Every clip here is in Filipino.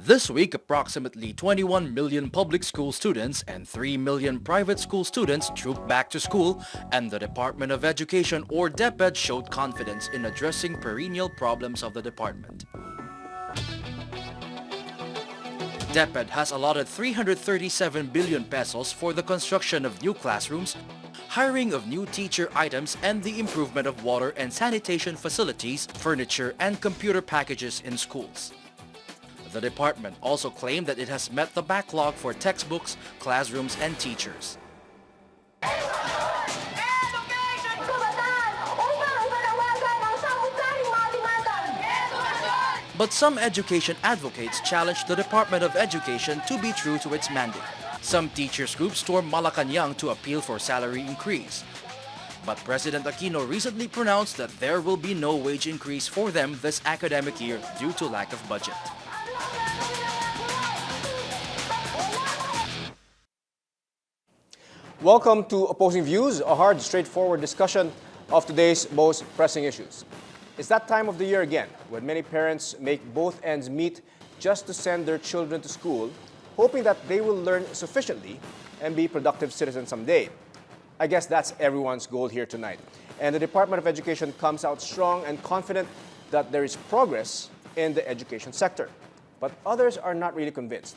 This week, approximately 21 million public school students and 3 million private school students trooped back to school, and the Department of Education, or DepEd, showed confidence in addressing perennial problems of the department. DepEd has allotted 337 billion pesos for the construction of new classrooms, hiring of new teacher items, and the improvement of water and sanitation facilities, furniture, and computer packages in schools. The department also claimed that it has met the backlog for textbooks, classrooms, and teachers. But some education advocates challenged the Department of Education to be true to its mandate. Some teachers groups stormed Malacanang to appeal for salary increase. But President Aquino recently pronounced that there will be no wage increase for them this academic year due to lack of budget. Welcome to Opposing Views, a hard, straightforward discussion of today's most pressing issues. It's that time of the year again when many parents make both ends meet just to send their children to school, hoping that they will learn sufficiently and be productive citizens someday. I guess that's everyone's goal here tonight. And the Department of Education comes out strong and confident that there is progress in the education sector. But others are not really convinced.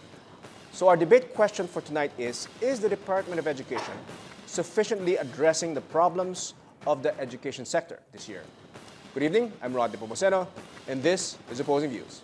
So our debate question for tonight is the Department of Education sufficiently addressing the problems of the education sector this year? Good evening, I'm Rod DePomoceno, and this is Opposing Views.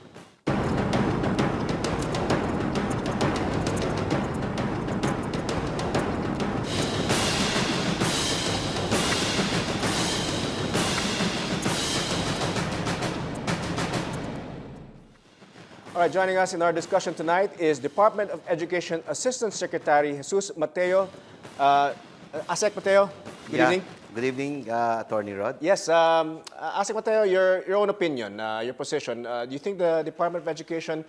All right, joining us in our discussion tonight is Department of Education Assistant Secretary Jesus Mateo. Asek Mateo, good evening. Good evening, Attorney Rod. Yes, Asek Mateo, your own opinion, your position. Do you think the Department of Education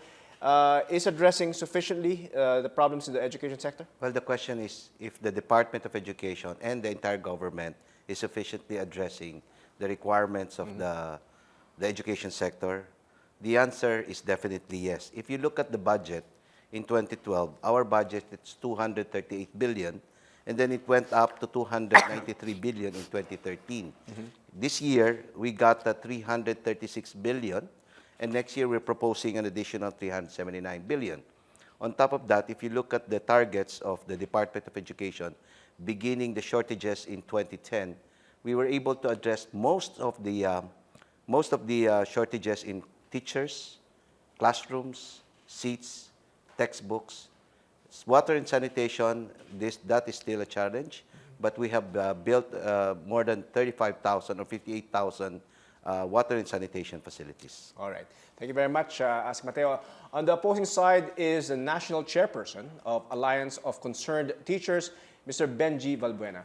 is addressing sufficiently the problems in the education sector? Well, the question is if the Department of Education and the entire government is sufficiently addressing the requirements of the education sector. The answer is definitely yes. If you look at the budget in 2012, our budget is 238 billion, and then it went up to 293 billion in 2013. This year, we got 336 billion, and next year we're proposing an additional 379 billion. On top of that, if you look at the targets of the Department of Education, beginning the shortages in 2010, we were able to address most of the shortages in teachers, classrooms, seats, textbooks. Water and sanitation, that is still a challenge, but we have built more than 35,000 or 58,000 water and sanitation facilities. All right. Thank you very much, Asek Mateo. On the opposing side is the National Chairperson of Alliance of Concerned Teachers, Mr. Benjie Valbuena.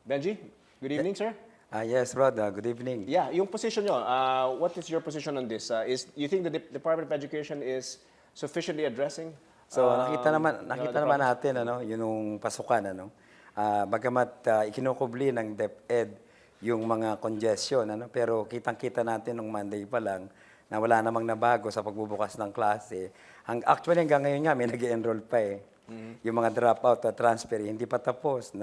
Benjie, good evening, sir. Yes, Rod. Good evening. Yeah, yung position nyo, what is your position on this? You think the Department of Education is sufficiently addressing? So nakita naman natin yung pasukan bagamat ikinukubli ng DepEd yung mga congestion pero kitang-kita natin nung Monday pa lang na wala namang nabago sa pagbubukas ng klase. Actually hanggang ngayon nga may nag-enroll pa eh. Yung mga dropout at transfer hindi pa tapos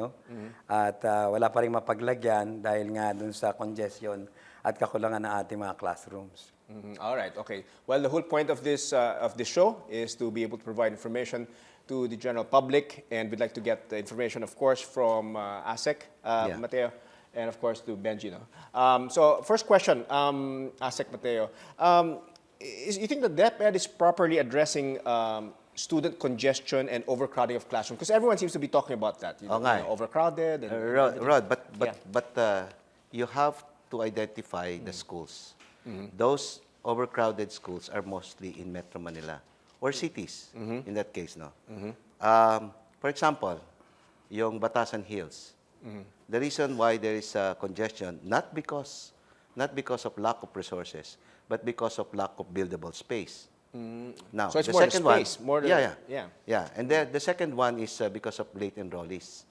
at wala pa ring mapaglagyan dahil nga dun sa congestion at kakulangan ng ating mga classrooms. All right, okay. Well, the whole point of this show is to be able to provide information to the general public, and we'd like to get the information, of course, from Asek, Mateo, and of course to Benjie. So, first question, Asek Mateo, you think the DepEd is properly addressing student congestion and overcrowding of classrooms? Because everyone seems to be talking about that. Overcrowded. And Rod, but you have to identify the schools. Those overcrowded schools are mostly in Metro Manila or cities in that case. For example, yung Batasan Hills. The reason why there is congestion, not because of lack of resources, but because of lack of buildable space. Now, so it's the more second the space, one, and the second one is because of late enrollees.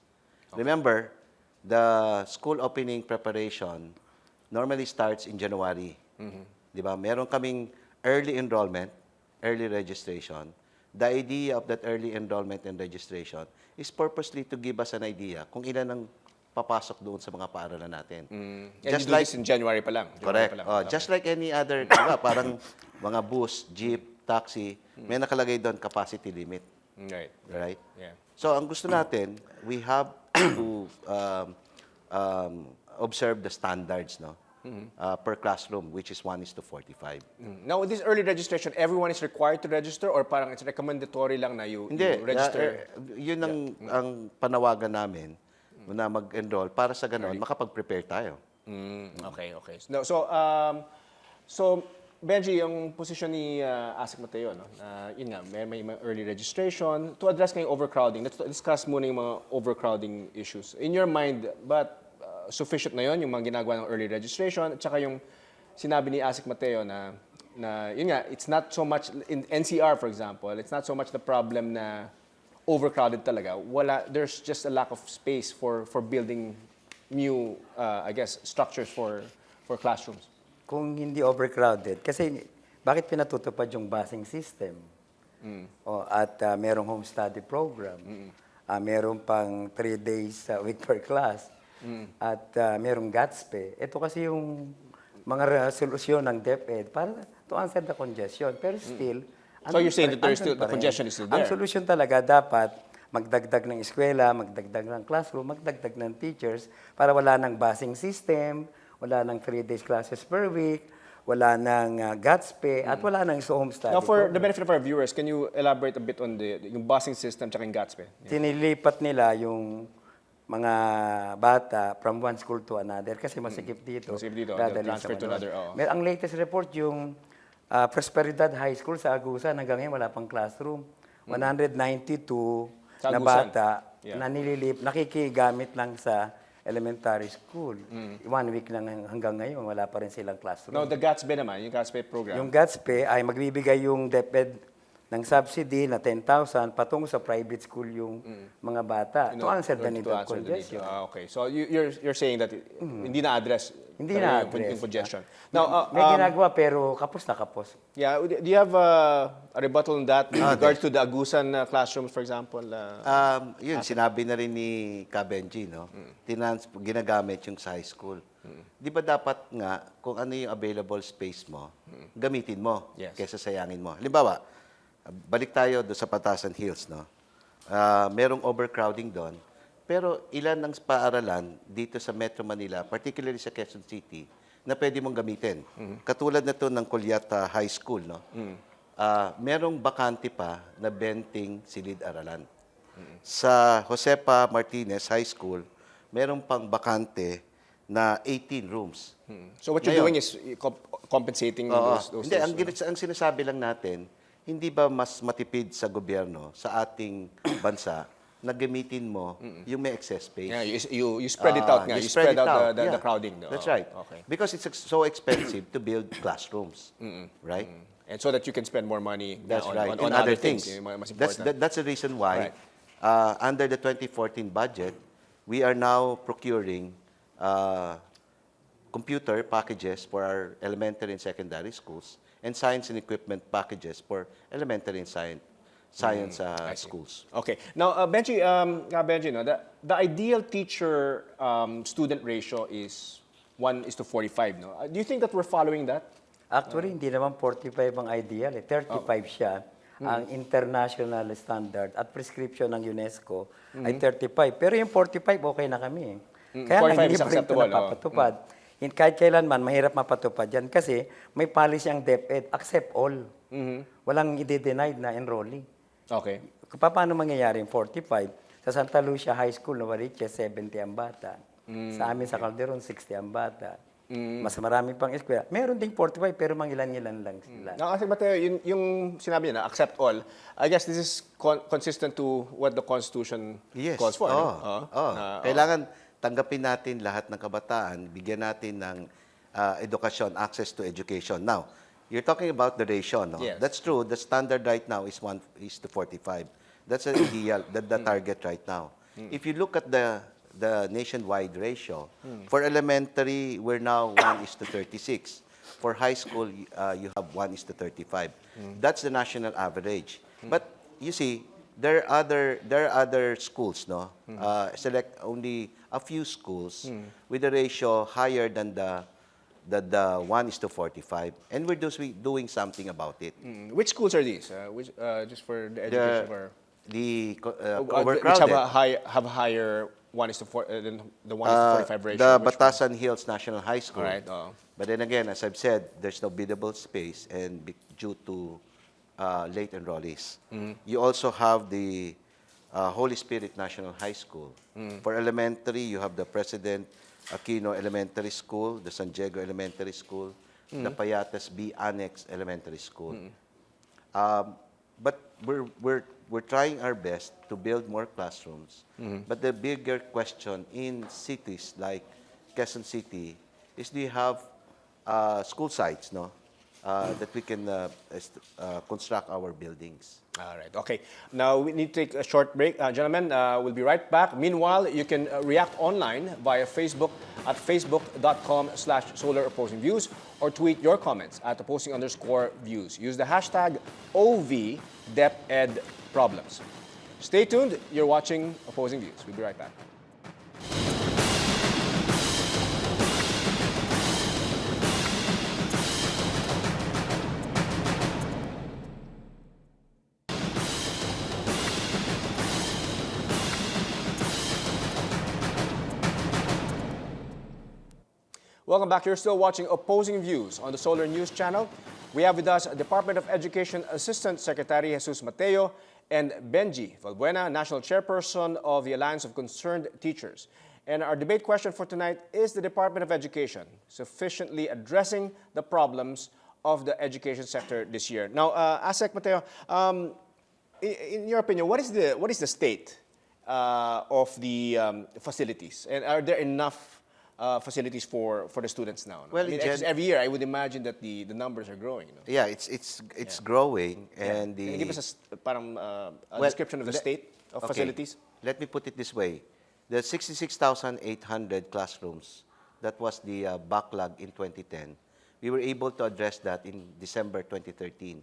Okay. Remember, the school opening preparation normally starts in January. Di ba? Meron kaming early enrollment, early registration, the idea of that early enrollment and registration is purposely to give us an idea kung ilan ang papasok doon sa mga paaralan natin. And you do this in January pa lang. January Correct. pa lang. Oh, just like any other, diba, parang mga bus, jeep, taxi, may nakalagay doon capacity limit. Right. Right? Yeah. So, ang gusto natin, we have to observe the standards, no? Per classroom, which is 1:45. Now, with this early registration, everyone is required to register or parang it's recommendatory lang na you Hindi. register? Yun ang panawagan namin na mag-enroll para sa ganon, makapag-prepare tayo. Okay. So, Benji, yung position ni Asik Mateo, no? Yun nga, may mga early registration. To address ngayong overcrowding, let's discuss muna yung mga overcrowding issues. In your mind, but sufficient na yun, yung mga ginagawa ng early registration, at saka yung sinabi ni Asik Mateo na yun nga, it's not so much, in NCR, for example, it's not so much the problem na overcrowded talaga. There's just a lack of space for building new, I guess, structures for classrooms. Kung hindi overcrowded, kasi bakit pinatutupad yung busing system? At merong home study program. Merong pang 3 days a week per class. At merong GATSPE. Ito kasi yung mga solusyon ng DepEd para to answer the congestion. Pero still, So you're saying that the congestion is still there? Ang solusyon talaga dapat magdagdag ng eskwela, magdagdag ng classroom, magdagdag ng teachers para wala nang busing system, wala nang 3 days classes per week, wala nang GATSPE, at wala nang home study. Now, for the benefit of our viewers, can you elaborate a bit on yung busing system tsaka yung GATSPE? Tinilipat nila yung mga bata from one school to another kasi masikip dito. Masikip dito, dadalhin transfer sa to another, oo. Ang latest report yung Prosperidad High School sa Agusan, hanggang ngayon wala pang classroom. 192 Sa na Agusan. bata Yeah. na nakikigamit lang sa elementary school. 1 week lang hanggang ngayon, wala pa rin silang classroom. No, the GATSPE naman, yung GATSPE program. Yung GATSPE ay magbibigay yung DepEd ng subsidy na 10,000 patungo sa private school yung mga bata to answer the need of congestion. Okay. So you're saying that hindi na-address Hindi talaga na-address. yung congestion. Now, May ginagawa pero kapos na kapos. yeah, do you have a rebuttal on that with regards to the Agusan classrooms, for example? Yun, sinabi na rin ni Benjie, no? Ginagamit yung sa high school. Di ba dapat nga, kung ano yung available space mo, gamitin mo, Yes. kesa sayangin mo. Halimbawa, balik tayo doon sa Patasan Hills, no? Merong overcrowding doon. Pero ilan ang paaralan dito sa Metro Manila, particularly sa Quezon City, na pwede mong gamitin. Katulad na to ng Kulyata High School, no? Merong bakante pa na benting silid-aralan. Sa Josepa Martinez High School, merong pang bakante na 18 rooms. So what you're Ngayon, doing is compensating Oo. those Hindi, ang sinasabi lang natin, hindi ba mas matipid sa gobyerno, sa ating bansa, na gamitin mo yung may excess space? Yeah, you spread it out nga. You spread out the Yeah. crowding. That's right. Okay. Because it's so expensive to build classrooms, right? And so that you can spend more money That's on, right. on And other other things. Yung mas important. That's the reason why, Right. under the 2014 budget, we are now procuring computer packages for our elementary and secondary schools and science and equipment packages for elementary and science schools. Okay. Now, Benjie, no, the ideal teacher-student ratio is 1:45. No? Do you think that we're following that? Actually, hindi naman 45 ang ideal. 35 siya. Ang international standard at prescription ng UNESCO ay 35. Pero yung 45, okay na kami. Kaya 45 lang hindi is pa rin ito acceptable, napapatupad. Kahit kailanman, mahirap mapatupad yan kasi may policy ang DepEd, accept all. Walang i-denied na enrollee. Okay. Paano mangyayari yung 45? Sa Santa Lucia High School, Novaliches, 70 ang bata. Sa amin sa Calderon, 60 ang bata. Mas marami pang eskwela. Meron ding 45 pero mangilan-ilan lang sila. Now, kasi Mateo, yung sinabi niya na accept all, I guess this is consistent to what the Constitution calls for. No? Kailangan tanggapin natin lahat ng kabataan, bigyan natin ng edukasyon, access to education. Now, you're talking about the ratio, no? Yes. That's true. The standard right now is 1:45. That's the ideal, the target right now. If you look at the nationwide ratio, for elementary, we're now 1:36. For high school, you have 1:35. That's the national average. But you see, there are other schools, no? Select only a few schools with a ratio higher than the 1:45, and we're doing something about it. Which schools are these? Just for the education or which have Overcrowded. have a higher 1:4 than the 1:45 ratio? The Which one? Batasan Hills National High School. All right. But then again, as I've said, there's no biddable space, and due to late enrollees. You also have the Holy Spirit National High School. For elementary, you have the President Aquino Elementary School, the San Diego Elementary School, the Payatas B Annex Elementary School. But we're trying our best to build more classrooms. But the bigger question in cities like Quezon City is, do you have school sites, no? That we can construct our buildings. All right. Okay. Now we need to take a short break. Gentlemen, we'll be right back. Meanwhile, you can react online via Facebook at facebook.com/solaropposingviews or tweet your comments at opposing_views. Use the hashtag OVDepEdProblems. Stay tuned. You're watching Opposing Views. We'll be right back. Welcome back. You're still watching Opposing Views on the Solar News Channel. We have with us Department of Education Assistant Secretary Jesus Mateo and Benjie Valbuena, National Chairperson of the Alliance of Concerned Teachers. And our debate question for tonight is: the Department of Education sufficiently addressing the problems of the education sector this year? Now, ASEC Mateo, in your opinion, what is the state of the facilities, and are there enough facilities for the students now? No? Well, I mean, because every year, I would imagine that the numbers are growing. No? Yeah, it's growing, and Can you give us a Well, description of the state of okay. facilities? Let me put it this way. The 66,800 classrooms, that was the backlog in 2010. We were able to address that in December 2013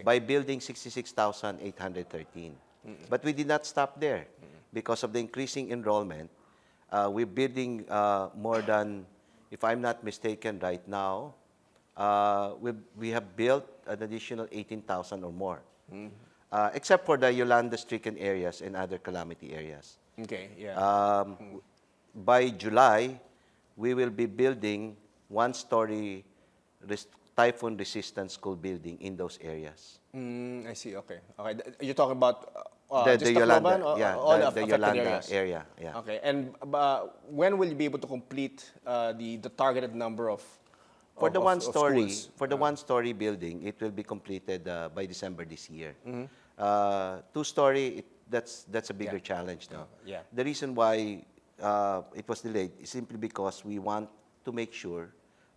by building 66,813. But we did not stop there. Because of the increasing enrollment, we're building more than, if I'm not mistaken right now, we have built an additional 18,000 or more, except for the Yolanda-stricken areas and other calamity areas. Okay, yeah. By July, we will be building one-story typhoon-resistant school building in those areas. I see, okay. You're talking about The just Yolanda, Tacloban or yeah, all the affected Yolanda areas? area, yeah. Okay, and when will you be able to complete the targeted number of For the one-story, schools? for the one-story building, it will be completed by December this year. Two-story, that's a bigger challenge now. Yeah. The reason why it was delayed is simply because we want to make sure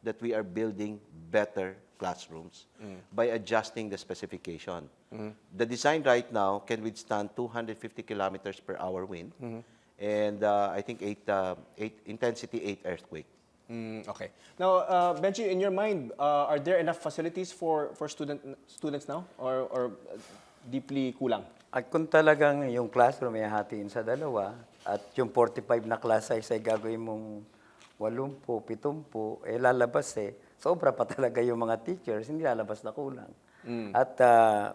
that we are building better classrooms by adjusting the specification. The design right now can withstand 250 kilometers per hour wind, and I think intensity 8 earthquake. Okay. Now, Benji, in your mind, are there enough facilities for students now, or deeply kulang? At kung talagang yung classroom ay hatiin sa dalawa, at yung 45 na class size ay gagawin mong 80, 70, lalabas sobra pa talaga yung mga teachers, hindi lalabas na kulang. At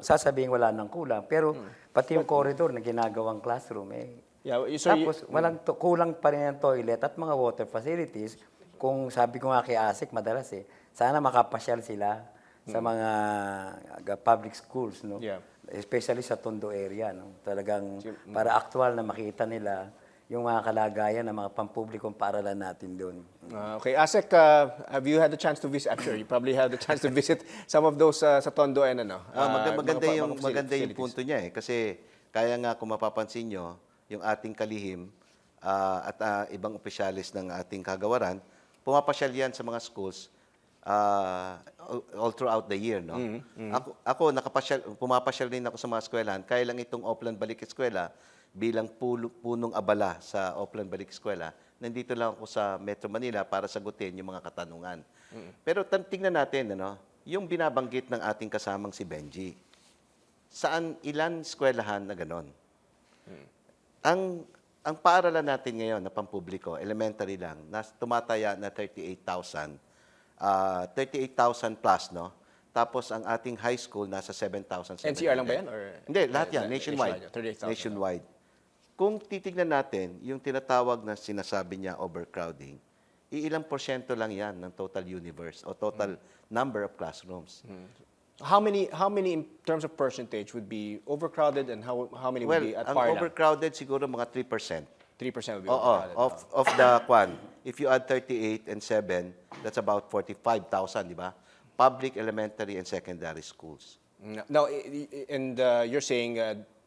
sasabihin wala nang kulang, pero pati yung corridor na ginagawang classroom, Yeah, so tapos kulang pa rin ang toilet at mga water facilities. Kung sabi ko nga kay ASEC madalas sana makapasyal sila sa mga public schools, no? Yeah. Especially sa Tondo area, no? Talagang para actual na makita nila yung mga kalagayan ng mga pampublikong paaralan natin doon. Okay, ASEC, have you had the chance to visit? I'm sure you probably had the chance to visit some of those sa Tondo and Maganda yung facilities. punto niya kasi kaya nga kung mapapansin nyo, yung ating kalihim at ibang opisyalis ng ating kagawaran, pumapasyal yan sa mga schools all throughout the year, no? Ako pumapasyal din ako sa mga eskwelahan, kaya lang itong Oplan Balik Eskwela bilang punong abala sa Oplan Balik Eskwela, nandito lang ako sa Metro Manila para sagutin yung mga katanungan. Pero tingnan natin, yung binabanggit ng ating kasamang si Benjie. saan ilan eskwelahan na ganon. Ang paaralan natin ngayon na pampubliko, elementary lang, tumataya na 38,000. 38,000 plus, no? Tapos ang ating high school nasa 7,700. NCR lang ba yan? Or? Hindi, lahat yan. Nationwide. 38,000. Nationwide. Kung titignan natin, yung tinatawag na sinasabi niya overcrowding, iilang porsyento lang yan ng total universe o total number of classrooms. How many in terms of percentage would be overcrowded and how many would Well, be at ang par lang? overcrowded siguro mga 3%. 3% would be Oo, overcrowded. of the kwan. If you add 38 and 7, that's about 45,000, di ba? Public, elementary, and secondary schools. Now, and you're saying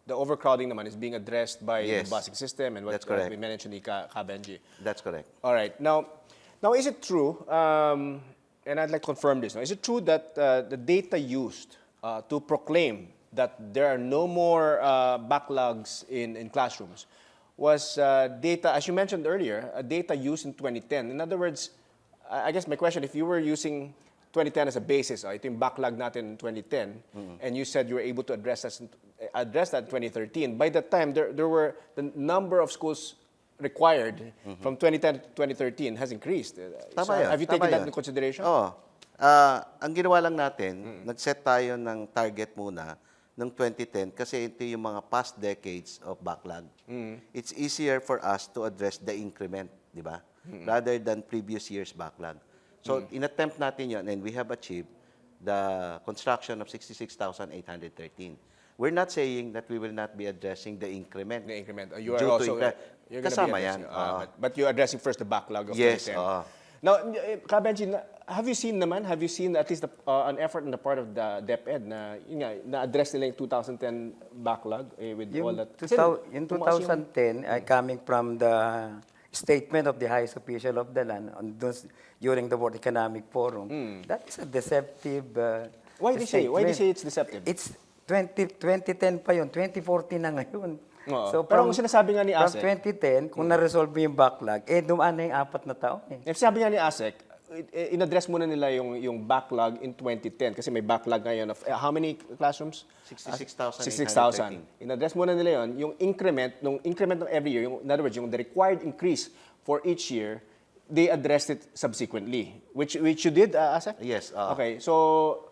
the overcrowding naman is being addressed by Yes. the busing system and what That's correct. we mentioned ni Benjie. That's correct. All right. Now is it true, and I'd like to confirm this, now, is it true that the data used to proclaim that there are no more backlogs in classrooms was data, as you mentioned earlier, data used in 2010? In other words, I guess my question, if you were using 2010 as a basis, ito yung backlog natin in 2010, and you said you were able to address that in 2013, by that time, there were the number of schools required from 2010 to 2013 has increased. Tama yan. Have you Tama taken that yan. into consideration? Oo. Ang ginawa lang natin, nag-set tayo ng target muna noong 2010 kasi ito yung mga past decades of backlog. It's easier for us to address the increment, di ba? Rather than previous year's backlog. So, in-attempt natin yon and we have achieved the construction of 66,813. We're not saying that we will not be addressing the increment. The increment. You are Due to also you're gonna kasama be yan. addressing, but you're addressing first the backlog of Yes, 2010. oo. Now, Benjie, have you seen at least an effort on the part of the DepEd na yun nga, na-address nila yung 2010 backlog with all Yung, that? 2010, coming from the statement of the highest official of the land during the World Economic Forum, that is a deceptive Why do you say it's deceptive? It's 2010 pa yun, 2014 na ngayon. Oo. Pero ang sinasabi nga ni from ASEC, 2010, kung na-resolve yung backlog, dumaan na yung 4 na taon. sabi nga ni ASEC, in-address muna nila yung backlog in 2010 kasi may backlog ngayon of how many classrooms? 66,813. 66,000. In-address muna nila yon, yung increment ng every year, in other words, yung the required increase for each year, they addressed it subsequently, which you did, ASEC? Yes. Okay, so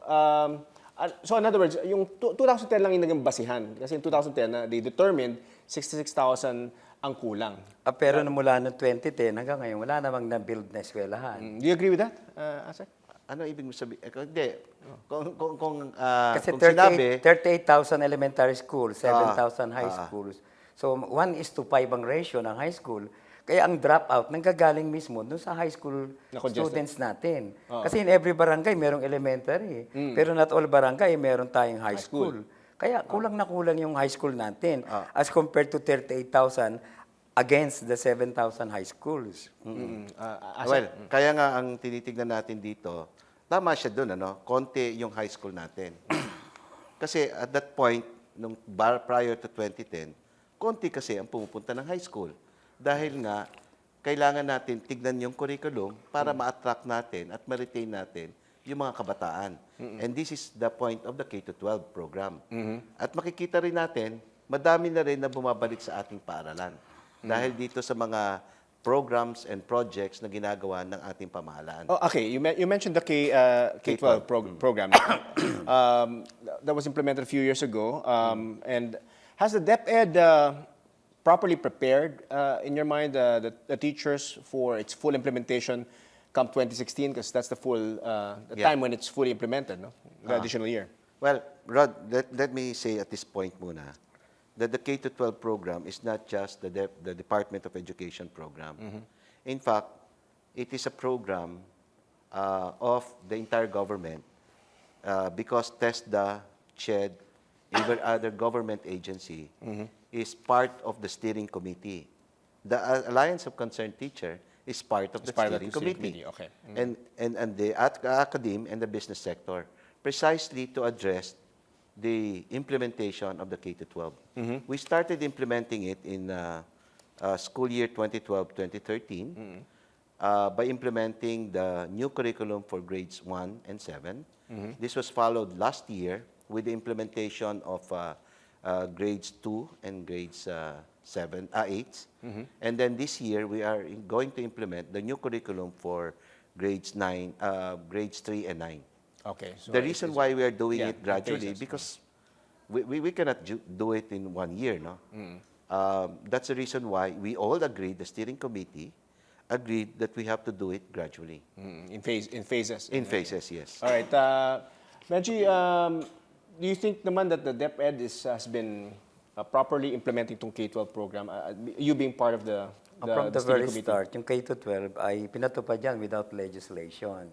in other words, yung 2010 lang yung naging basihan. Kasi in 2010, they determined 66,000 ang kulang. Pero mula noong 2010 hanggang ngayon, wala namang na-build na eskwelahan. Do you agree with that, Asek? Ano ibig mo sabihin? Hindi. Kung Kasi kung sinabi, 38,000 elementary schools, 7,000 high schools. So 1:5 ang ratio ng high school. Kaya ang dropout nanggagaling mismo doon sa high school students natin. Kasi in every barangay merong elementary. Pero not all barangay meron tayong high school. Kaya kulang na kulang yung high school natin as compared to 38,000 against the 7,000 high schools. well, kaya nga ang tinitignan natin dito, tama siya doon, konti yung high school natin. Kasi at that point, prior to 2010, konti kasi ang pumupunta ng high school. Dahil nga, kailangan natin tignan yung curriculum para ma-attract natin at ma-retain natin yung mga kabataan. And this is the point of the K-12 program. At makikita rin natin, madami na rin na bumabalik sa ating paaralan. Dahil dito sa mga programs and projects na ginagawa ng ating pamahalaan. Oh, okay, you mentioned the K-12 program. That was implemented a few years ago. And has the DepEd properly prepared, in your mind, the teachers for its full implementation come 2016? Because that's the time when it's fully implemented, no? The additional year. Well, Rod, let me say at this point muna that the K-12 program is not just the Department of Education program. In fact, it is a program of the entire government because TESDA, CHED, even other government agency is part of the steering committee. The Alliance of Concerned Teacher is part of the steering committee. Okay. And the academe and the business sector, precisely to address the implementation of the K-12. We started implementing it in school year 2012-2013 by implementing the new curriculum for grades 1 and 7. This was followed last year with the implementation of grades 2 and grades 8. And then this year, we are going to implement the new curriculum for grades 3 and 9. Okay. So The reason why we are doing yeah, it gradually, in phases. because we cannot do it in 1 year, no? That's the reason why we all agreed, the steering committee agreed that we have to do it gradually. In phases. In phases, yes. All right. Benjie, do you think naman that the DepEd has been properly implementing itong K-12 program? You being part of the From the steering very committee? start, yung K-12 ay pinatupad yan without legislation.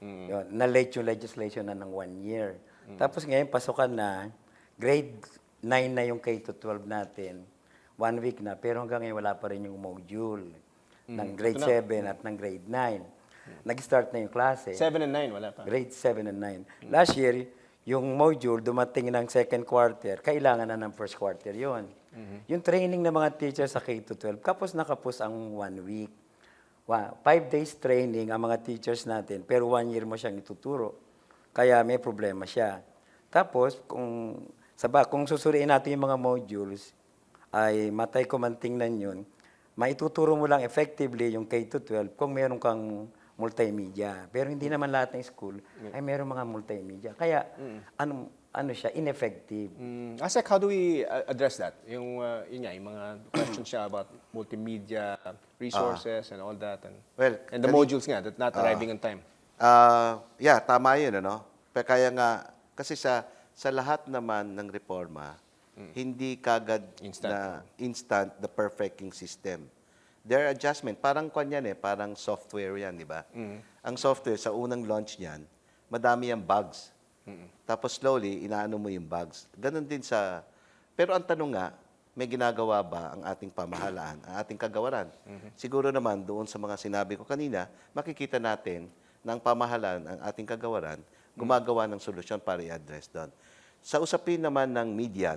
Yun, na-late yung legislation na ng 1 year. Tapos ngayon, pasukan na, grade 9 na yung K-12 natin, 1 week na, pero hanggang ngayon wala pa rin yung module ng grade 7 at ng grade 9. Nag-start na yung klase. 7 and 9, wala pa. Grade 7 and 9. Last year, yung module dumating ng second quarter, kailangan na ng first quarter yon. Yung training ng mga teachers sa K-12, kapos na kapos ang 1 week. 5 days training ang mga teachers natin, pero 1 year mo siyang ituturo. Kaya may problema siya. Tapos, kung susuriin natin yung mga modules, ay matay ko man tingnan yun, maituturo mo lang effectively yung K-12 kung meron kang multimedia. Pero hindi naman lahat ng school ay meron mga multimedia. Kaya, ano siya, ineffective. Asek, how do we address that? Yung mga questions siya about multimedia resources and all that. And the modules nga, that not arriving on time. Yeah, tama yun, ano? Pero kaya nga, kasi sa lahat naman ng reforma, hindi kagad instant the perfecting system. There are adjustment. Parang kwan yan parang software yan, di ba? Ang software, sa unang launch niyan, madami yung bugs. Tapos slowly, inaano mo yung bugs. Ganon din pero ang tanong nga, may ginagawa ba ang ating pamahalaan, ang ating kagawaran? Siguro naman, doon sa mga sinabi ko kanina, makikita natin na ang pamahalaan, ang ating kagawaran, gumagawa ng solusyon para i-address doon. Sa usapin naman ng media,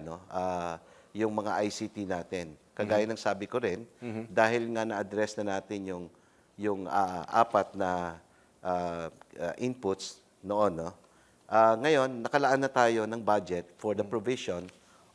yung mga ICT natin, kagaya ng sabi ko rin, dahil nga na-address na natin yung 4 na inputs noon, ngayon, nakalaan na tayo ng budget for the provision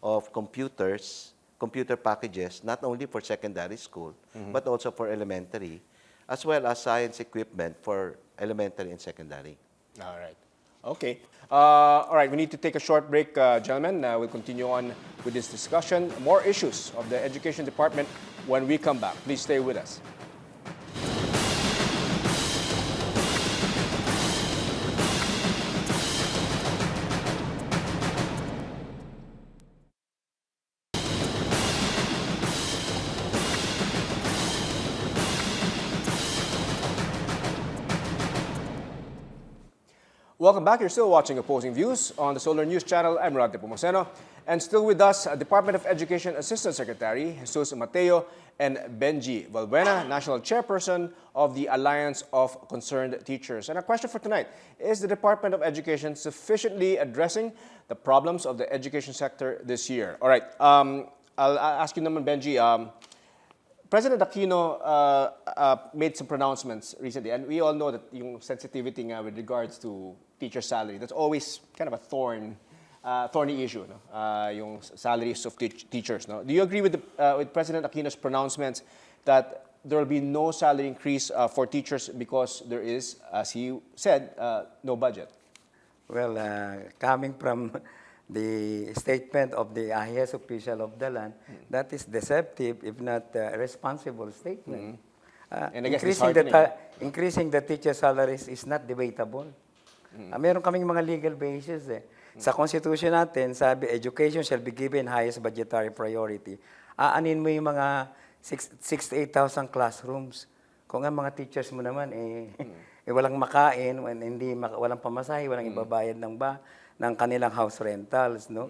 of computer packages, not only for secondary school, but also for elementary, as well as science equipment for elementary and secondary. All right. Okay. All right, we need to take a short break, gentlemen. We'll continue on with this discussion. More issues of the Education Department when we come back. Please stay with us. Welcome back. You're still watching Opposing Views on the Solar News Channel. I'm Rodney Pomoceno. And still with us, Department of Education Assistant Secretary Jesus Mateo and Benjie Valbuena, National Chairperson of the Alliance of Concerned Teachers. And our question for tonight, is the Department of Education sufficiently addressing the problems of the education sector this year? All right, I'll ask you naman, Benjie. President Aquino made some pronouncements recently, and we all know that yung sensitivity nga with regards to teacher salary, that's always kind of a thorny issue, no? Yung salaries of teachers. No? Do you agree with President Aquino's pronouncements that there will be no salary increase for teachers because there is, as he said, no budget? Well, coming from the statement of the highest official of the land, that is deceptive, if not a responsible statement. And I guess increasing the teacher salaries is not debatable. Meron kaming mga legal basis Sa Constitution natin, sabi, education shall be given highest budgetary priority. Aanin mo yung mga 6 to 8,000 classrooms. Kung ang mga teachers mo naman, walang makain, walang pamasahe, walang ibabayad ng kanilang house rentals, no?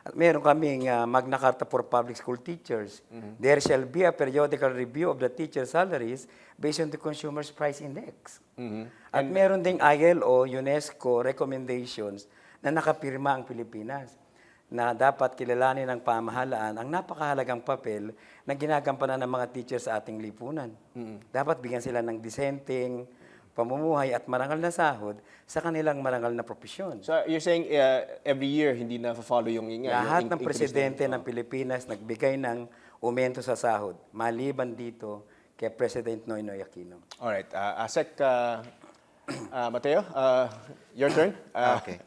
At meron kaming Magna Carta for Public School Teachers. There shall be a periodical review of the teacher salaries based on the Consumer's Price Index. At meron ding ILO, UNESCO recommendations na nakapirma ang Pilipinas na dapat kilalanin ng pamahalaan ang napakahalagang papel na ginagampanan ng mga teachers sa ating lipunan. Dapat bigyan sila ng dissenting, pamumuhay at marangal na sahod sa kanilang marangal na propesyon. So you're saying every year hindi na follow yung Lahat ng increase presidente ng Pilipinas nagbigay ng aumento sa sahod, maliban dito kay President Noynoy Aquino. Alright, Asek Mateo, your turn. Okay.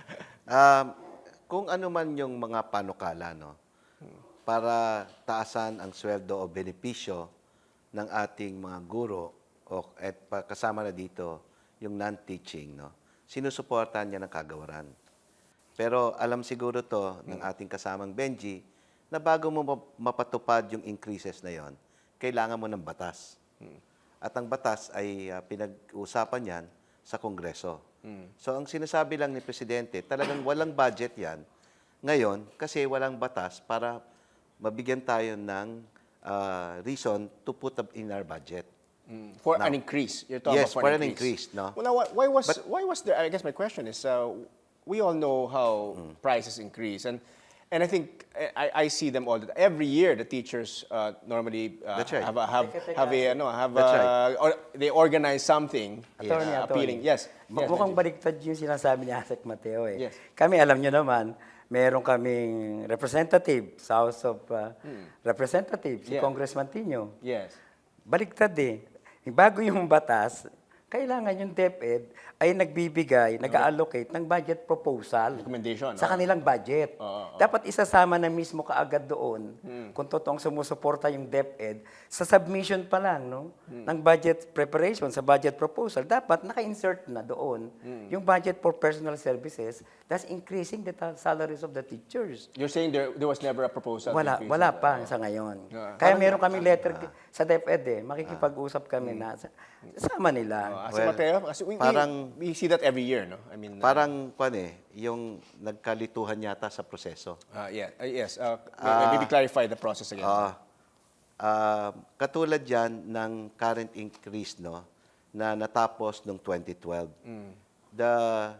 Kung ano man yung mga panukala, no, para taasan ang sweldo o benepisyo ng ating mga guro at kasama na dito yung non-teaching, no, sinusuportahan niya ng kagawaran. Pero alam siguro to ng ating kasamang Benjie na bago mo mapatupad yung increases na yon, kailangan mo ng batas. At ang batas ay pinag-uusapan yan sa Kongreso. So ang sinasabi lang ni Presidente, talagang walang budget yan ngayon kasi walang batas para mabigyan tayo ng reason to put up in our budget. For an increase, you're talking Yes, about for an increase, no? Well, now, why was there? I guess my question is, we all know how prices increase, and I think I see them all. Every year, the teachers normally That's right. they organize something appealing. Yes. Mukhang baliktad yung sinasabi ni Asek Mateo eh. Yes. Kami, alam nyo naman, meron kaming representative sa House of Representatives, si Yeah. Congressman Tino. Yes. Baliktad eh. Bago yung batas, kailangan yung DepEd ay nagbibigay, nag-allocate ng budget proposal Recommendation, sa kanilang budget. Dapat isasama na mismo kaagad doon kung totoong sumusuporta yung DepEd sa submission pa lang ng budget preparation, sa budget proposal. Dapat naka-insert na doon yung budget for personal services, thus increasing the salaries of the teachers. You're saying there was never a proposal? to increase Wala it? pa sa ngayon. Kaya meron kaming letter sa DepEd eh. Makikipag-usap kami na sama nila. As Mateo, kasi we see that every year, no? I mean, Parang yung nagkalituhan yata sa proseso. yes. Maybe clarify the process again. Katulad yan ng current increase, no, na natapos noong 2012. The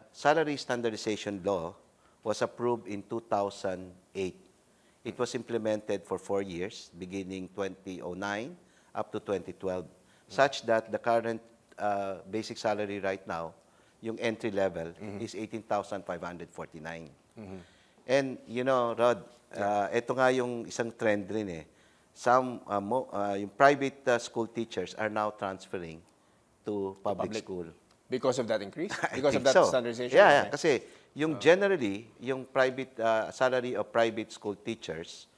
Salary Standardization Law was approved in 2008. It was implemented for 4 years, beginning 2009 up to 2012, such that the current basic salary right now, yung entry level, is 18,549. And you know, Rod, ito nga yung isang trend rin eh. Some, yung private school teachers are now transferring to public school. Because of that increase? I Because of think that so. standardization? Yeah, kasi yung generally, yung private salary of private school teachers,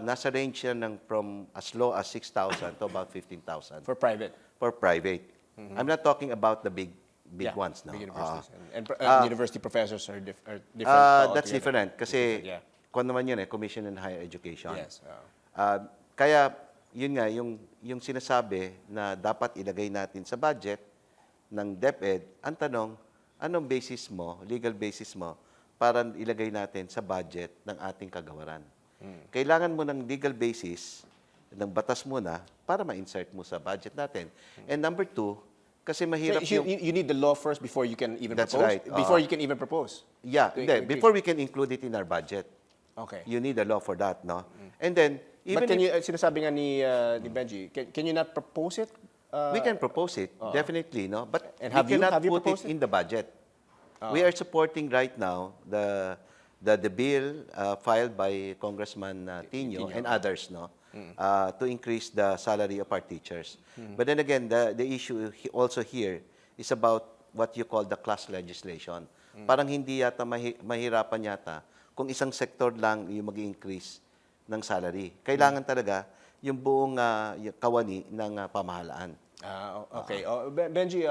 nasa range yan ng from as low as 6,000 to about 15,000 For private? for private. I'm not talking about the big ones now. Big universities. And university professors are different. That's different kasi Yeah. kung naman yun Commission in Higher Education. Yes. Kaya yun nga, yung sinasabi na dapat ilagay natin sa budget ng DepEd, ang tanong, anong basis mo, legal basis mo, para ilagay natin sa budget ng ating kagawaran? Kailangan mo ng legal basis, ng batas muna, para ma-insert mo sa budget natin. And number 2, kasi mahirap You need the law first before you can even That's propose? right. Before you can even propose? Yeah, To hindi. increase. Before we can include it in our budget. Okay. You need a law for that, no? And then, even But can if you, sinasabi nga ni Benjie, can you not propose it? we can propose it, definitely, no? But And we have you cannot put proposed it in the budget. We are supporting right now the bill filed by Congressman Tino and others, no? To increase the salary of our teachers. But then again, the issue also here is about what you call the class legislation. Parang hindi yata mahirapan yata kung isang sector lang yung mag-increase ng salary. Kailangan talaga yung buong kawani ng pamahalaan. Okay. Benjie,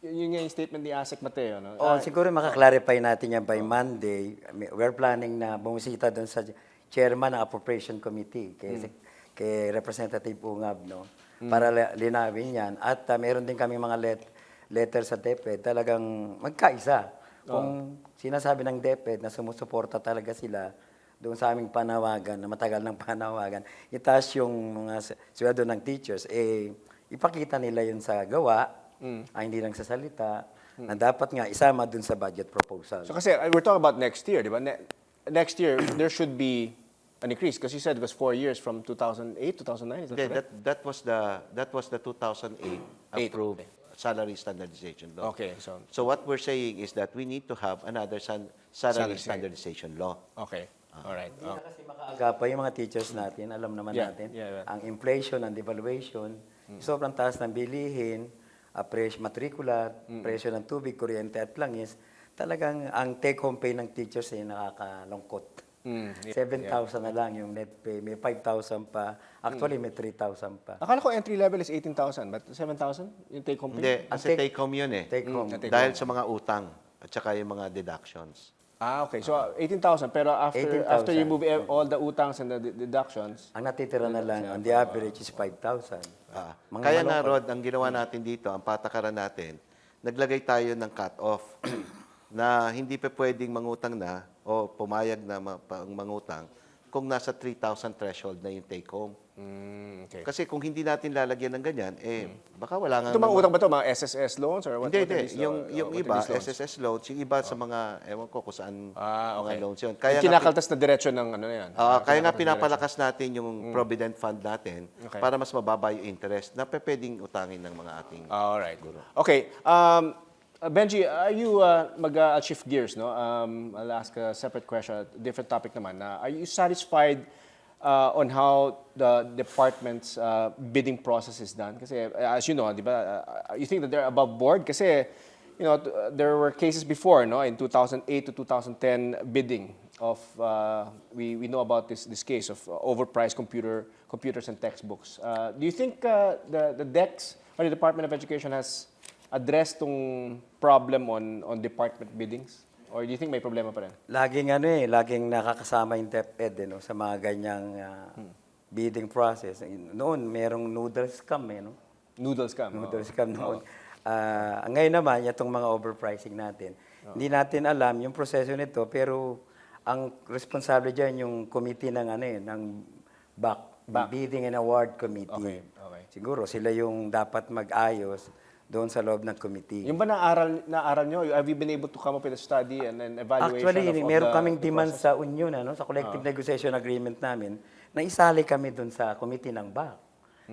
yun nga yung statement ni Asek Mateo, no? Siguro makaklarify natin yan by Monday. We're planning na bumusita doon sa chairman ng Appropriation Committee, kay Representative Ungab, no? Para linawin yan. At meron din kami mga letter sa DepEd, talagang magkaisa. Kung sinasabi ng DepEd na sumusuporta talaga sila doon sa aming panawagan, na matagal ng panawagan, itaas yung mga sweldo ng teachers, ipakita nila yun sa gawa, hindi lang sa salita, na dapat nga isama doon sa budget proposal. So kasi we're talking about next year, di ba? Next year, there should be an increase because you said it was 4 years from 2008, 2009, is that correct? That was the 2008 approved salary standardization law. Okay, So what we're saying is that we need to have another salary standardization law. okay. All right. Hindi na kasi makaaga pa yung mga teachers natin, alam naman Yeah, natin, yeah. ang inflation, ang devaluation, sobrang taas ng bilihin, presyo matrikula, presyo ng tubig, kuryente at langis, talagang ang take-home pay ng teachers ay nakakalungkot. 7,000 na lang yung net pay, may 5,000 pa, actually may 3,000 pa. Akala ko entry level is 18,000, but 7,000 yung take home Hindi, pay? kasi take home yun eh. Take home. Dahil sa mga utang at saka yung mga deductions. Okay. So 18,000, pero after 18,000. you move all the utangs and the deductions, Ang natitira na lang, on the average is 5,000. Kaya nga, Rod, ang ginawa natin dito, ang patakaran natin, naglagay tayo ng cut-off na hindi pa pwedeng mangutang na o pumayag na mangutang kung nasa 3,000 threshold na yung take-home. okay. Kasi kung hindi natin lalagyan ng ganyan, baka wala nga... Ito mga utang ba ito? Mga SSS loans? Or what? Hindi, what are hindi. these, Yung what are iba, these loans? SSS loans, yung iba sa mga, ewan ko kung saan mga okay. loans yun. Yung kinakaltas na diretsyo ng ano yan? Kaya nga pinapalakas natin yung provident fund natin Okay. para mas mababa yung interest na pwedeng utangin ng mga ating... All right. Okay. Benji, are you I'll shift gears, no? I'll ask a separate question, different topic naman. Are you satisfied on how the department's bidding process is done? Kasi as you know, di ba, you think that they're above board? Kasi you know, there were cases before, no, in 2008 to 2010 bidding of we know about this case of overpriced computers and textbooks. Do you think the DEX or the Department of Education has addressed tong problem on department biddings? Or do you think may problema pa rin? Laging nakakasama yung DepEd no, sa mga ganyang bidding process. Noon, merong noodle scam no? Noodle scam. Noodle scam noon. Ngayon naman, itong mga overpricing natin. Hindi natin alam yung proseso nito, pero ang responsable dyan yung committee ng ng Bidding and Award Committee. Okay. Siguro sila yung dapat mag-ayos doon sa loob ng committee. Yung ba naaral nyo? Have you been able to come up with a study and an evaluation Actually, of meron the kaming demand process? sa union, sa collective negotiation agreement namin, na isali kami doon sa committee ng BAC.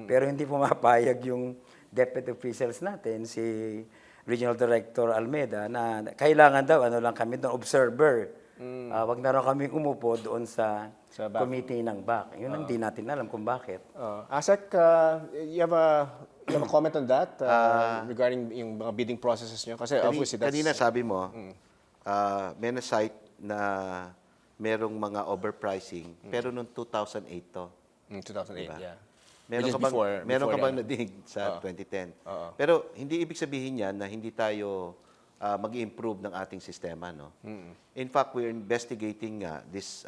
Pero hindi pumapayag yung DepEd officials natin, si Regional Director Almeida, na kailangan daw, lang kami doon, observer. Wag na raw kami umupo doon sa BAC. committee ng BAC. Yun ang hindi natin alam kung bakit. Asek, you have a comment on that regarding yung mga bidding processes nyo? Kasi obviously that's... Kanina sabi mo, may na-cite na merong mga overpricing, pero noong 2008 to. 2008, Diba? yeah. Meron Which is ka bang, before bang yan. nadinig sa 2010? Pero hindi ibig sabihin yan na hindi tayo mag-improve ng ating sistema, no? In fact, we're investigating this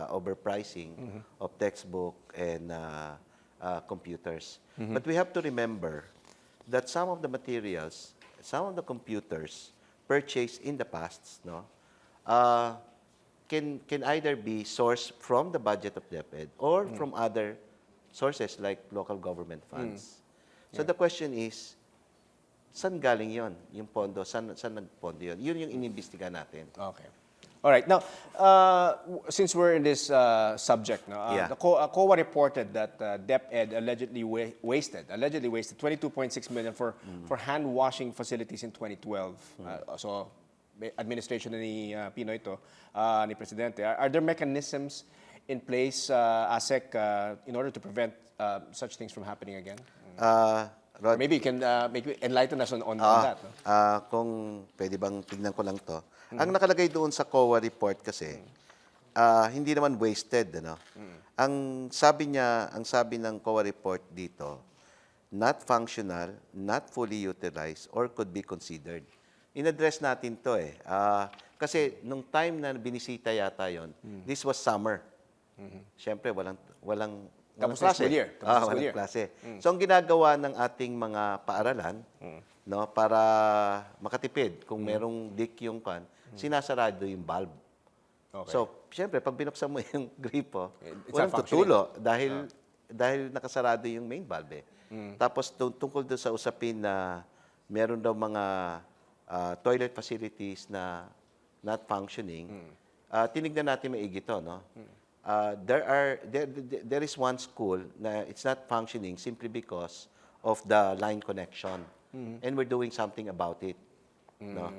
overpricing of textbook and computers. But we have to remember that some of the materials, some of the computers purchased in the past, no, can either be sourced from the budget of DepEd or from other sources like local government funds. So the question is, saan galing yon? Yung pondo, saan nagpondo yun? Yun yung inimbestiga natin. Okay. All right. Now, since we're in this subject, no, the COA reported that DepEd allegedly wasted 22.6 million for hand washing facilities in 2012. So, administration ni Pinoy to, ni Presidente. Are there mechanisms in place, ASEC, in order to prevent such things from happening again? Rod, Maybe you can enlighten us on that. No? Kung pwede bang tignan ko lang to. Ang nakalagay doon sa COA report kasi, hindi naman wasted, ano? Ang sabi ng COA report dito, not functional, not fully utilized, or could be considered. In-address natin to eh. Kasi nung time na binisita yata yon, this was summer. Siyempre, walang Tapos klase. school year. Tapos school Walang year. klase. So, ang ginagawa ng ating mga paaralan, no, para makatipid, kung merong leak yung kan, sinasarado yung valve. Okay. So, siyempre, pag binuksan mo yung gripo, It's walang not tutulo dahil nakasarado yung main valve. Tapos, tungkol doon sa usapin na meron daw mga toilet facilities na not functioning, tinignan natin maigi to, no? There is one school na it's not functioning simply because of the line connection. and we're doing something about it. No?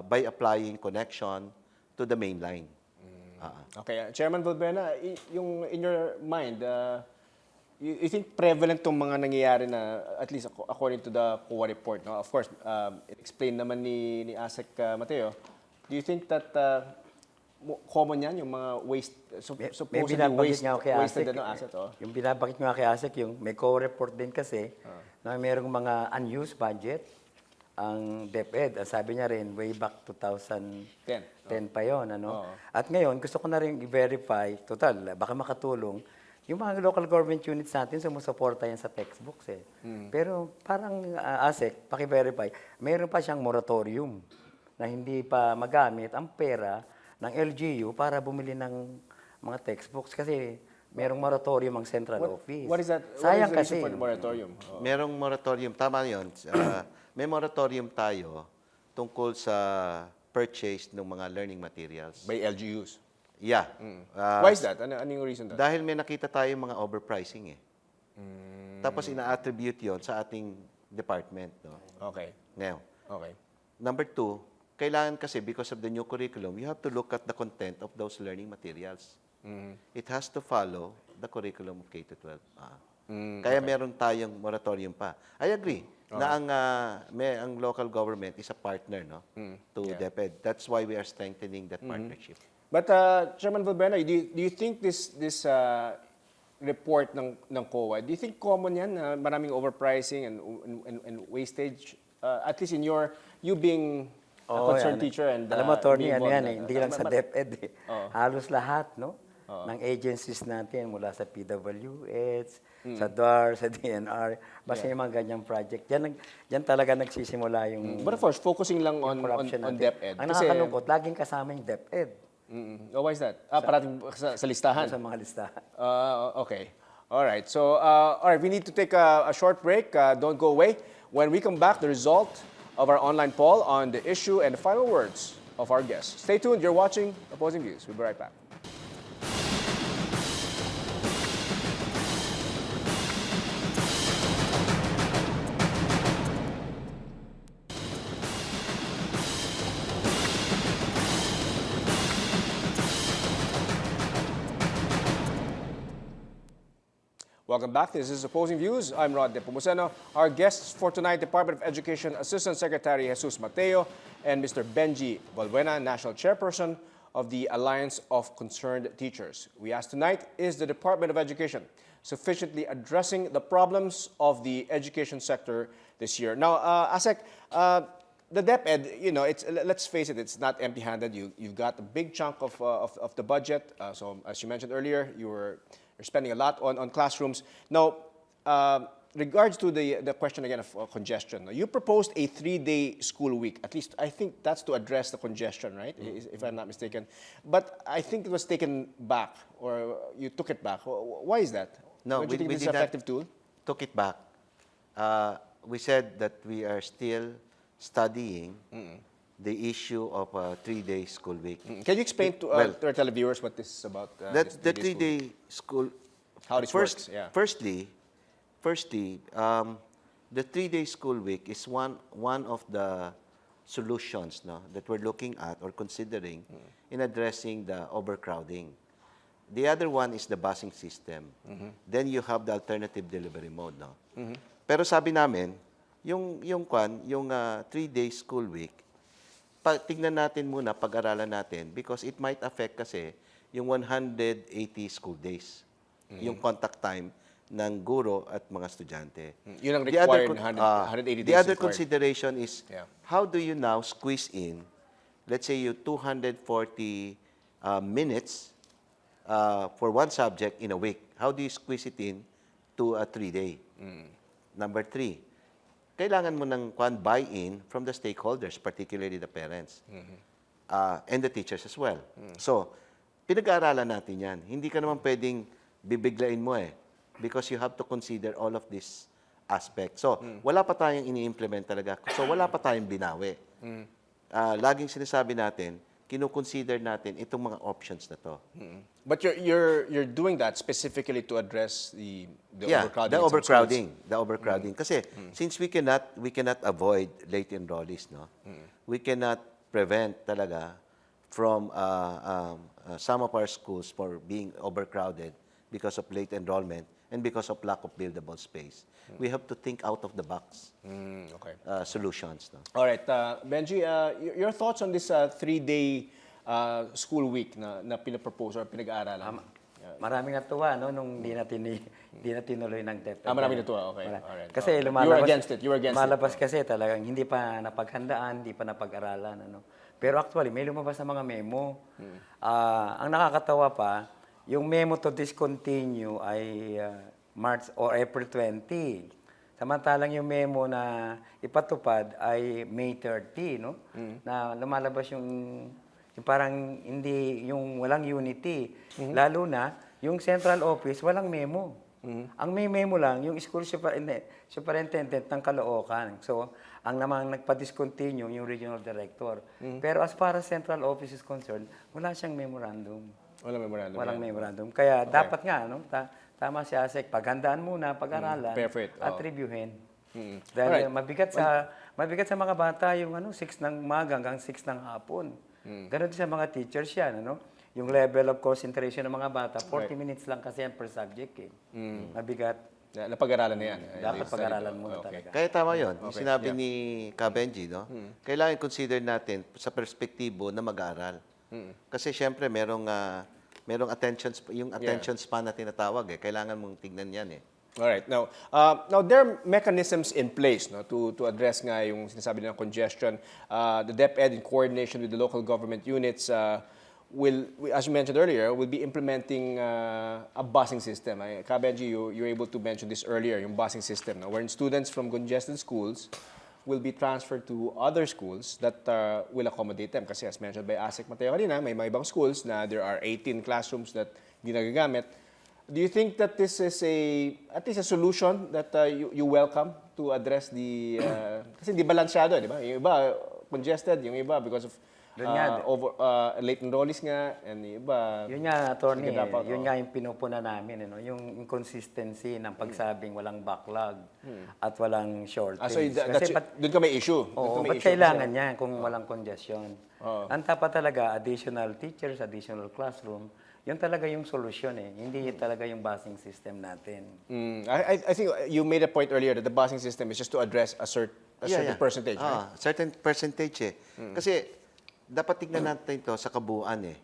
By applying connection to the main line. Okay, Chairman Valbuena, yung in your mind, you think prevalent tong mga nangyayari na, at least according to the COA report, no? Of course, explain naman ni ASEC Mateo, do you think that common yan, yung mga supposedly wasted asset? Yung binabakit nga kay ASEC, yung may COA report din kasi, na mayroong mga unused budget, ang DepEd, sabi niya rin, way back 2010 pa yon, ano? At ngayon, gusto ko na rin i-verify, total, baka makatulong, yung mga local government units natin, sumusuporta yan sa textbooks eh. Pero parang ASEC, paki-verify, mayroon pa siyang moratorium na hindi pa magamit ang pera ng LGU para bumili ng mga textbooks kasi merong moratorium ang central office. What is that? Sayang what is the reason kasi. for the moratorium? Merong moratorium, tama yun. May moratorium tayo tungkol sa purchase ng mga learning materials. By LGUs. Yeah. Why is that? Ano yung reason doon? Dahil may nakita tayo mga overpricing eh. Tapos ina-attribute yon sa ating department. No? Okay. Now, Okay. number 2, kailangan kasi because of the new curriculum, you have to look at the content of those learning materials. It has to follow the curriculum of K-12. Kaya meron tayong moratorium pa. I agree na ang local government is a partner to DepEd. That's why we are strengthening that partnership. But Chairman Valbuena, do you think this report ng COA, do you think common yan na maraming overpricing and wastage? At least in you being a concerned teacher and alam mo, attorney, being ano yan involved hindi lang sa DepEd eh. Halos lahat, no? Ng agencies natin mula sa PWH, sa DAR, sa DNR, basta yung mga ganyang project. Diyan talaga nagsisimula yung But of course, focusing lang on corruption natin. DepEd. Ang nakakalungkot, laging kasama yung DepEd Why is that? Parating sa listahan. sa mga listahan. Okay. All right. So, all right, we need to take a short break. Don't go away. When we come back, the result of our online poll on the issue and the final words of our guests. Stay tuned. You're watching Opposing Views. We'll be right back. Welcome back. This is Opposing Views. I'm Rod Nepomuceno. Our guests for tonight, Department of Education Assistant Secretary Jesus Mateo and Mr. Benjie Valbuena, National Chairperson of the Alliance of Concerned Teachers. We ask tonight, is the Department of Education sufficiently addressing the problems of the education sector this year? Now, ASEC, the DepEd, let's face it, it's not empty-handed. You've got a big chunk of the budget. So, as you mentioned earlier, you're spending a lot on classrooms. Now, regards to the question again of congestion, you proposed a 3-day school week. At least I think that's to address the congestion, right? If I'm not mistaken. But I think it was taken back, or you took it back. Why is that? No, Don't you think we this is did an not effective tool? took it back. We said that we are still studying the issue of a 3-day school week. Can you explain to our televiewers what this is about? That's the 3-day school. How this works, yeah. Firstly, the 3-day school week is one of the solutions that we're looking at or considering in addressing the overcrowding. The other one is the busing system. Then you have the alternative delivery mode. Pero sabi namin, yung 3-day school week, tignan natin muna, pag-aralan natin because it might affect kasi yung 180 school days, yung contact time ng guro at mga estudyante. Yun ang required, 180 days. The other required. consideration is how do you now squeeze in, let's say you 240 minutes for one subject in a week. How do you squeeze it in to a 3-day? Number 3, kailangan mo ng buy-in from the stakeholders, particularly the parents, and the teachers as well. So, pinag-aaralan natin yan. Hindi ka naman pwedeng bibiglain mo because you have to consider all of these aspects. So, wala pa tayong ini-implement talaga. So, wala pa tayong binawi. Laging sinasabi natin, kino-consider natin itong mga options na to. But you're doing that specifically to address the overcrowding. The in some overcrowding, schools. the overcrowding. Kasi since we cannot avoid late enrollees, no, we cannot prevent talaga from some of our schools for being overcrowded because of late enrollment and because of lack of buildable space. We have to think out of the box Okay. solutions. No? All right, Benji, your thoughts on this 3-day school week na pinapropose or pinag-aaralan? Maraming natuwa no nung di na tinuloy ng DepEd. Maraming natuwa. Okay. Alright. Kasi Okay. lumalabas. You were against it. You were against it. lumalabas kasi talagang hindi pa napaghandaan, hindi pa napag-aralan ano. Pero actually may lumabas na mga memo. Ang nakakatawa pa, yung memo to discontinue ay March or April 20. Samantalang yung memo na ipatupad ay May 30, no? Na lumalabas yung parang hindi, yung walang unity. Lalo na, yung central office, walang memo. Ang may memo lang, yung school superintendent ng Caloocan. So, ang namang nagpa-discontinue, yung regional director. Pero as far as central office is concerned, wala siyang memorandum. Walang memorandum. Walang memorandum. Kaya dapat nga, no? Tama si Asek, paghandaan muna, pag-aralan, Perfect. at reviewin. Alright. Dahil mabigat sa mga bata yung 6 ng umaga hanggang 6 ng hapon. Ganon din sa mga teachers yan, ano? Yung level of concentration ng mga bata, 40 minutes lang kasi yan per subject eh. Mabigat. Napag-aralan na yan. Dapat pag-aralan muna talaga. Kaya tama yun. Yung sinabi ni Benjie, no? Kailangan consider natin sa perspektibo na mag-aaral. Kasi syempre merong attention span na tinatawag eh. Kailangan mong tignan yan eh. All right. Now there are mechanisms in place no to address nga yung sinasabi ng congestion. The DepEd in coordination with the local government units will, as you mentioned earlier, will be implementing a busing system. Benjie, you're able to mention this earlier, yung busing system, no, wherein students from congested schools will be transferred to other schools that will accommodate them. Kasi as mentioned by Asek Mateo kanina, may mga ibang schools na there are 18 classrooms that hindi nagagamit. Do you think that this is at least a solution that you welcome to address the kasi di balansyado, di ba? Yung iba congested, yung iba because of late enrollees nga, and yung iba Yun nga, attorney, dapat, yun nga yung pinupuna namin, ano, yung inconsistency ng pagsabing walang backlog at walang shortage. so doon ka may issue. Oo, ba't kailangan niya kung walang congestion? Ang dapat talaga, additional teachers, additional classroom, yun talaga yung solusyon eh. Hindi talaga yung busing system natin. I think you made a point earlier that the busing system is just to address a certain percentage, right? Certain percentage eh. Kasi dapat tignan natin ito sa kabuuan eh.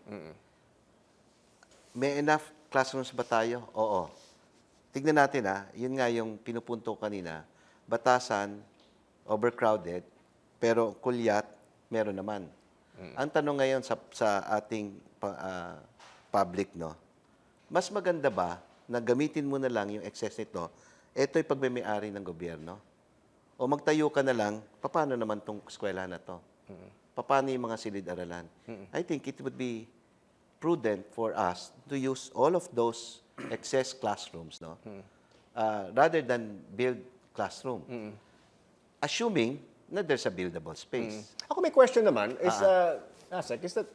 May enough classrooms ba tayo? Oo. Tignan natin yun nga yung pinupunto kanina. Batasan, overcrowded, pero kulyat, meron naman. Ang tanong ngayon sa ating public, no, mas maganda ba na gamitin mo na lang yung excess nito, ito'y pagmamay-ari ng gobyerno? O magtayo ka na lang, paano naman tong eskwela na to? Paano yung mga silid-aralan? I think it would be prudent for us to use all of those excess classrooms, no, rather than build classroom. Assuming na there's a buildable space. Ako may question naman is Asek, is that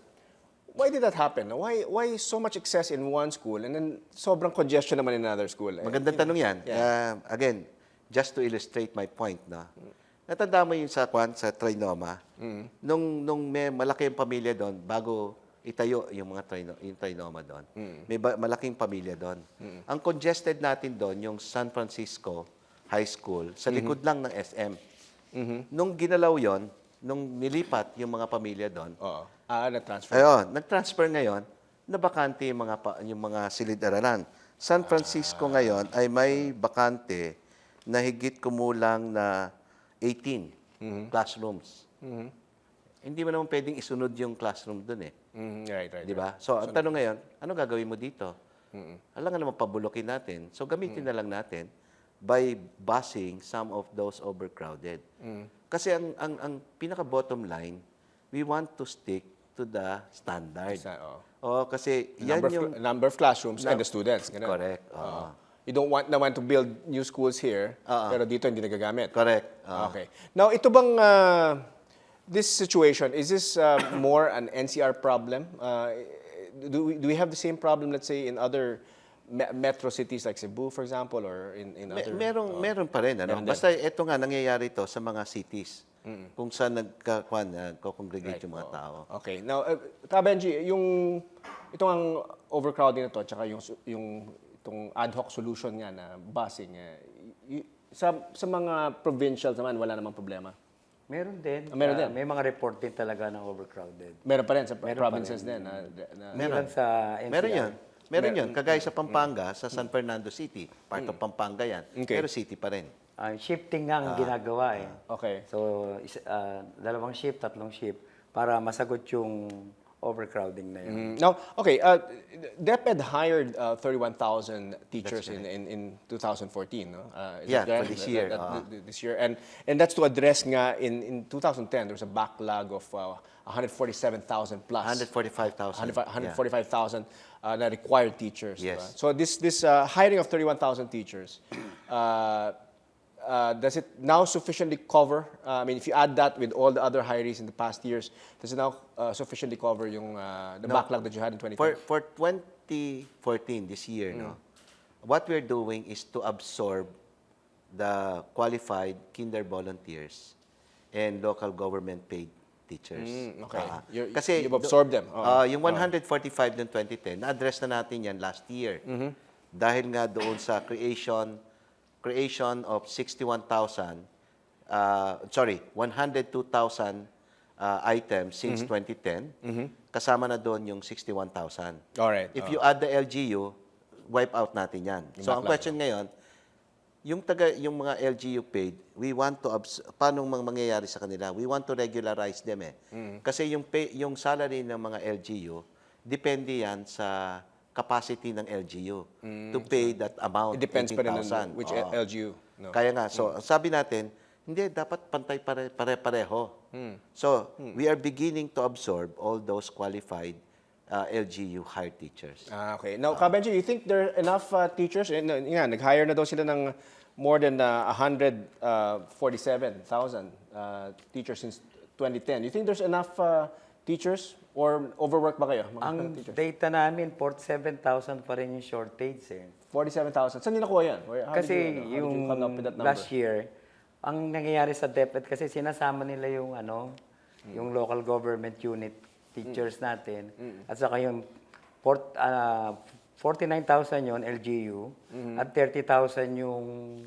why did that happen? Why so much excess in one school and then sobrang congestion naman in another school? Magandang tanong yan. Again, just to illustrate my point, no? Natanda mo yung sa Trinoma, nung may malaki yung pamilya doon, bago itayo yung mga Trinoma doon, may malaking pamilya doon. Ang congested natin doon, yung San Francisco High School, sa likod lang ng SM. Nung ginalaw yon, nung nilipat yung mga pamilya doon, nag-transfer. ayun, nag-transfer ngayon, nabakante yung mga silid-aralan. San Francisco ngayon ay may bakante na higit kumulang na 18 classrooms. Hindi mo naman pwedeng isunod yung classroom doon eh. Right. Di ba? So, ang tanong ngayon, ano gagawin mo dito? Alam nga naman pabulokin natin. So, gamitin na lang natin by busing some of those overcrowded. Kasi ang pinaka-bottom line, we want to stick to the standard. Kasi yan yung number of classrooms and the students. Ganun. correct. You don't want naman to build new schools here, pero dito hindi nagagamit. Correct. Okay. Now, ito bang This situation, is this more an NCR problem? Do we have the same problem, let's say, in other metro cities like Cebu, for example, or in other... Meron pa rin. Ano? meron din. Basta ito nga, nangyayari ito sa mga cities kung saan nagko-congregate yung mga tao. Okay. Now, Benjie, itong ang overcrowding na to, tsaka itong ad hoc solution nga na busing, sa mga provincials naman, wala namang problema. Meron din. Meron din. May mga report din talaga ng overcrowded. Meron pa rin sa provinces din. Meron. Lang sa NCR. Meron yan. Meron yun. Kagaya sa Pampanga, sa San Fernando City. Part of Pampanga yan. Okay. Pero city pa rin. Shifting nga ang ginagawa eh. Okay. So, 2 shift, 3 shift para masagot yung overcrowding na yun. Now, okay, DepEd hired 31,000 teachers in 2014, no? Is Yeah, it correct? for this year. This year, and that's to address nga in 2010 there was a backlog of 147,000 plus. 145,000. 145,000 na required teachers. Yes. Diba? So this hiring of 31,000 teachers, does it now sufficiently cover? I mean, if you add that with all the other hirees in the past years, does it now sufficiently cover the backlog that you had in 2010? For 2014, this year, no, what we're doing is to absorb the qualified kinder volunteers and local government paid teachers. Okay. Kasi You've absorbed them. yung 145 ng 2010, na-address na natin yan last year. Dahil nga doon sa creation of 102,000 items since 2010. Kasama na doon yung 61,000. Alright. If you add the LGU, wipe out natin yan. So ang question ngayon, yung mga LGU paid, we want to paano mangyayari sa kanila? We want to regularize them eh. Kasi yung salary ng mga LGU, depende yan sa capacity ng LGU to pay that amount. It depends pa rin on 18,000. which LGU. No? Kaya nga, so sabi natin, hindi, dapat pantay pare-pareho. So, we are beginning to absorb all those qualified LGU hired teachers. Okay. Now, Benjie, you think there are enough teachers? Nag-hire na daw sila ng more than 147,000 teachers since 2010. You think there's enough teachers or overwork ba kayo? Ang data namin, 47,000 pa rin yung shortage eh. 47,000. Saan niyo nakuha yan? How Kasi did you yung come up with that number? last year, ang nangyayari sa DepEd kasi sinasama nila yung yung local government unit teachers natin at saka yung 49,000 yon LGU at 30,000 yung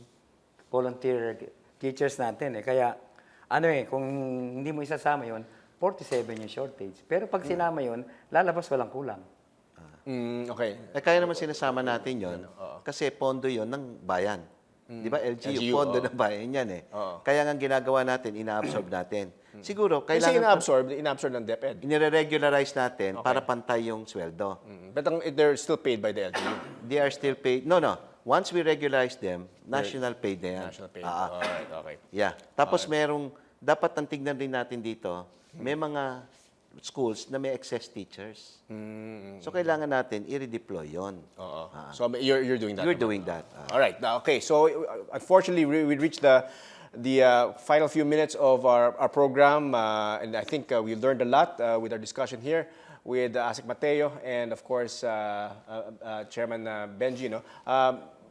volunteer teachers natin eh. Kaya kung hindi mo isasama yon 47 yung shortage. Pero pag sinama yon lalabas walang kulang. Okay. Kaya naman sinasama natin yon kasi pondo yon ng bayan. Di ba? LGU, pondo ng bayan yan eh. Kaya nga ginagawa natin, ina-absorb natin. Siguro, Kasi kailangan... ina-absorb ng DepEd. Inire-regularize natin para pantay yung sweldo. But they're still paid by the LGU. They are still paid. No. Once we regularize them, national paid na yan. National paid. Alright, okay. Yeah. Tapos dapat ang tignan rin natin dito, may mga schools na may excess teachers. So, kailangan natin i-redeploy yun. So you're doing that. You're doing that. All right. Now, okay. So unfortunately, we reached the final few minutes of our program, and I think we learned a lot with our discussion here with ASIC Mateo and of course Chairman Benjie. No?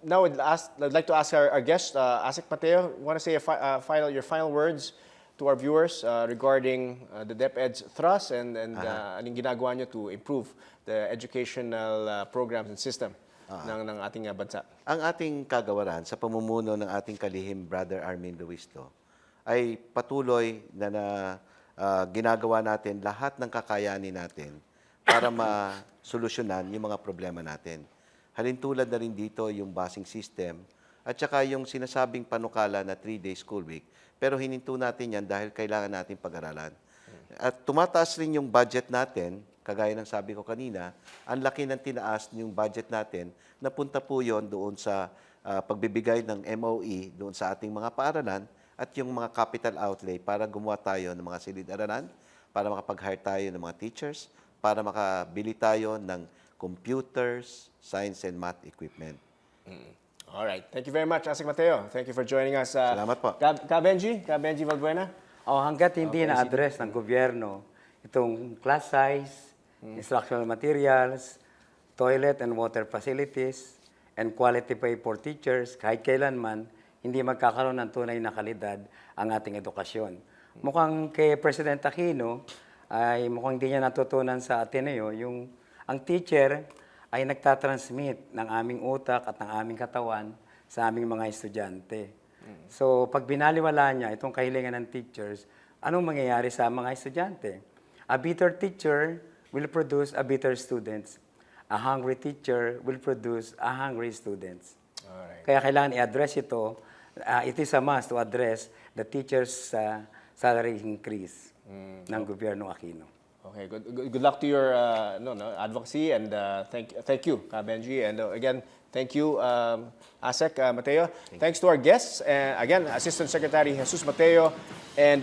Now I'd like to ask our guest, ASIC Mateo. Want to say your final words to our viewers regarding the DepEd's thrust and anong ginagawa nyo to improve the educational programs and system ng ating bansa? Ang ating kagawaran sa pamumuno ng ating kalihim Brother Armin Luisto ay patuloy na ginagawa natin lahat ng kakayanin natin para masolusyonan yung mga problema natin. Halintulad na rin dito yung busing system at saka yung sinasabing panukala na 3-day school week. Pero hininto natin yan dahil kailangan natin pag-aralan. At tumataas rin yung budget natin, kagaya ng sabi ko kanina, ang laki ng tinaas yung budget natin, napunta po yon doon sa pagbibigay ng MOE doon sa ating mga paaralan at yung mga capital outlay para gumawa tayo ng mga silid-aralan, para makapag-hire tayo ng mga teachers, para makabili tayo ng computers, science and math equipment. All right. Thank you very much, ASIC Mateo. Thank you for joining us. Salamat po. Benjie Valbuena. Hangga't hindi na-address ng gobyerno itong class size, instructional materials, toilet and water facilities, and quality pay for teachers, kahit kailanman, hindi magkakaroon ng tunay na kalidad ang ating edukasyon. Mukhang kay President Aquino, ay mukhang hindi niya natutunan sa Ateneo, ang teacher ay nagtatransmit ng aming utak at ng aming katawan sa aming mga estudyante. So, pag binaliwala niya itong kahilingan ng teachers, anong mangyayari sa mga estudyante? A bitter teacher will produce a bitter students. A hungry teacher will produce a hungry students. Alright. Kaya kailangan i-address ito. It is a must to address the teachers' salary increase ng gobyerno Aquino. Okay, good luck to your advocacy, and thank you, Benjie, and again, thank you, ASEC Mateo. Thanks to our guests, again, Assistant Secretary Jesus Mateo and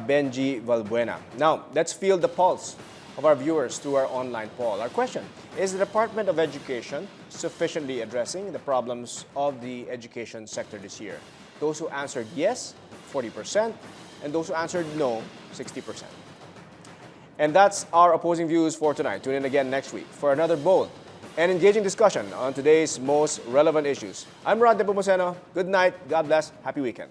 Benjie Valbuena. Now, let's feel the pulse of our viewers through our online poll. Our question: is the Department of Education sufficiently addressing the problems of the education sector this year? Those who answered yes, 40%, and those who answered no, 60%. And that's our opposing views for tonight. Tune in again next week for another bold and engaging discussion on today's most relevant issues. I'm Rod Nepomuceno. Good night, God bless, happy weekend.